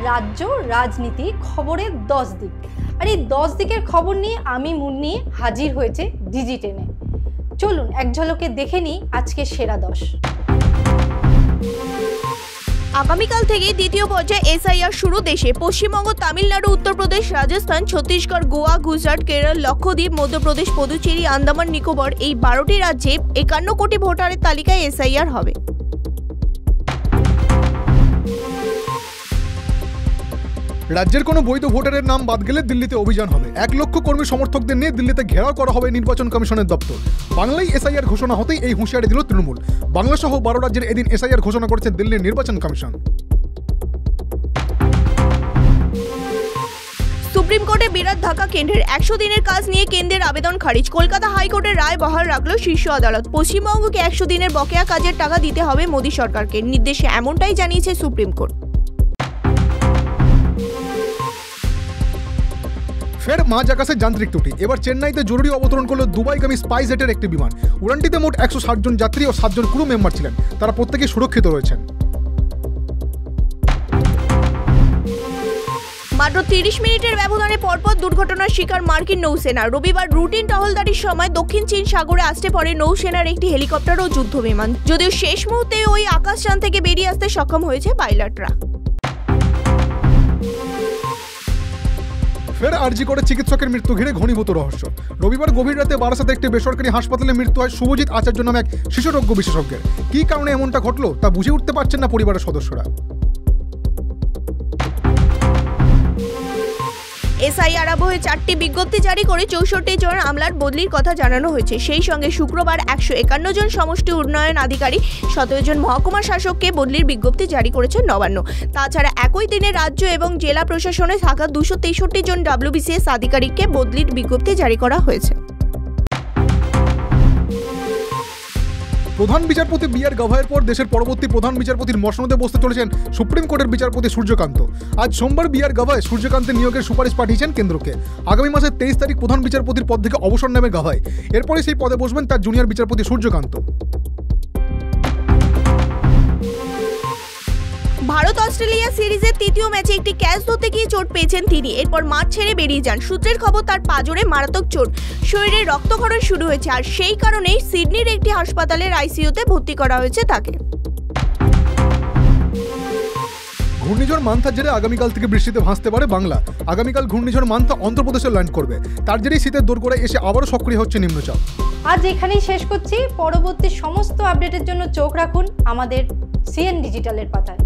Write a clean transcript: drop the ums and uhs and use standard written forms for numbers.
রাজ্য রাজনীতি খবরের 10 দিক। আর এই 10 দিকের খবর নিয়ে আমি মুন্নি হাজির হয়েছে ডিজি10-এ। চলুন এক ঝলকে দেখে নিই আজকে সেরা 10। আগামীকাল থেকে দ্বিতীয় পর্যায়ে এসআইআর শুরু দেশে। পশ্চিমবঙ্গ, তামিলনাড়ু, উত্তরপ্রদেশ, রাজস্থান, ছত্তিশগড়, গোয়া, গুজরাট, কেরল, লক্ষদ্বীপ, মধ্যপ্রদেশ, পুদুচেরি, আন্দামান নিকোবর এই 12টি রাজ্যে 51 কোটি ভোটারের তালিকায় এসআইআর হবে। রাজ্যের কোনো বৈধ ভোটারের নাম বাদ গেলে দিল্লিতে অভিযান হবে। 1 লক্ষ কর্মী সমর্থকদের নিয়ে দিল্লিতে ঘেরাও করা হবে নির্বাচন কমিশনের দপ্তর। বাংলায় এসআইআর ঘোষণা হতেই এই হুঁশিয়ারি দিল তৃণমূল। বাংলা সহ 12 রাজ্যের এদিন এসআইআর ঘোষণা করেছে দিল্লির নির্বাচন কমিশন। সুপ্রিম কোর্টে বিরাট ধাক্কা কেন্দ্রের। 100 দিনের কাজ নিয়ে কেন্দ্রের আবেদন খারিজ। কলকাতা হাইকোর্টের রায় বহাল রাখল শীর্ষ আদালত। পশ্চিমবঙ্গকে 100 দিনের বকেয়া কাজের টাকা দিতে হবে মোদী সরকারকে। নির্দেশে এমনটাই জানিয়েছে সুপ্রিম কোর্ট। ফের মাঝ আকাশে যান্ত্রিক ত্রুটি। এবার চেন্নাইতে জরুরি অবতরণ করল দুবাইগামী স্পাইসজেটের একটি বিমান। উড়ানটিতে মোট 160 জন যাত্রী ও 7 জন ক্রু মেম্বার ছিলেন। তারা প্রত্যেকেই সুরক্ষিত রয়েছেন। মাত্র 30 মিনিটের ব্যবধানে পরপর দুর্ঘটনার শিকার মার্কিন নৌসেনা। রবিবার রুটিন টহলদারির সময় দক্ষিণ চীন সাগরে আসতে পারে নৌসেনার একটি হেলিকপ্টার ও যুদ্ধ বিমান। যদিও শেষ মুহূর্তে ওই আকাশযান থেকে বেরিয়ে আসতে সক্ষম হয়েছে পাইলটরা। ফের আরজি করে চিকিৎসকের মৃত্যু ঘিরে ঘনীভূত রহস্য। রবিবার গভীর রাতে বারাসাতে একটি বেসরকারি হাসপাতালে মৃত্যু হয় শুভজিৎ আচার্য নামে এক শিশুরোগ্য বিশেষজ্ঞের। কী কারণে এমনটা ঘটলো তা বুঝে উঠতে পারছেন না পরিবারের সদস্যরা। এসআইআর আবহে 4টি বিজ্ঞপ্তি জারি করে 64 জন আমলার বদলির কথা জানানো হয়েছে। সেই সঙ্গে শুক্রবার 151 জন সমষ্টি উন্নয়ন আধিকারিক, 17 জন মহকুমা শাসককে বদলির বিজ্ঞপ্তি জারি করেছে নবান্ন। তাছাড়া একই দিনে রাজ্য এবং জেলা প্রশাসনে থাকা 263 জন WBCS আধিকারিককে বদলির বিজ্ঞপ্তি জারি করা হয়েছে। প্রধান বিচারপতি বি আর গাভাইয়ের পর দেশের পরবর্তী প্রধান বিচারপতির মসনদে বসতে চলেছেন সুপ্রিম কোর্টের বিচারপতি সূর্যকান্ত। আজ সোমবার বি আর গাভাই সূর্যকান্তের নিয়োগের সুপারিশ পাঠিয়েছেন কেন্দ্রকে। আগামী মাসের 23 তারিখ প্রধান বিচারপতির পদ থেকে অবসর নেবে গাভাই। এরপরে সেই পদে বসবেন তার জুনিয়র বিচারপতি সূর্যকান্ত। ভারত অস্ট্রেলিয়া সিরিজের 3য় ম্যাচে একটি ক্যাচ ধরতে গিয়ে চোট পেয়েছেন তিনি। এরপর মাঠ ছেড়ে বেরিয়ে যান। সূত্রের খবর, তার পাঁজরে মারাত্মক চোট, শরীরে রক্তক্ষরণ শুরু হয়েছে। আর সেই কারণেই সিডনির একটি হাসপাতালের আইসিইউতে ভর্তি করা হয়েছে তাকে। ঘূর্ণিঝড় মান্থার জেরে আগামীকাল থেকে বৃষ্টিতে ভাসতে পারে বাংলা। আগামীকাল ঘূর্ণিঝড় মান্থা অন্ধ্রপ্রদেশে ল্যান্ড করবে। তার জেরেই শীতের দোরগোড়ায় এসে আবারও সক্রিয় হচ্ছে নিম্নচাপ। আজ এখানেই শেষ করছি। পরবর্তী সমস্ত আপডেটের জন্য চোখ রাখুন আমাদের সিএন ডিজিটালের পাতায়।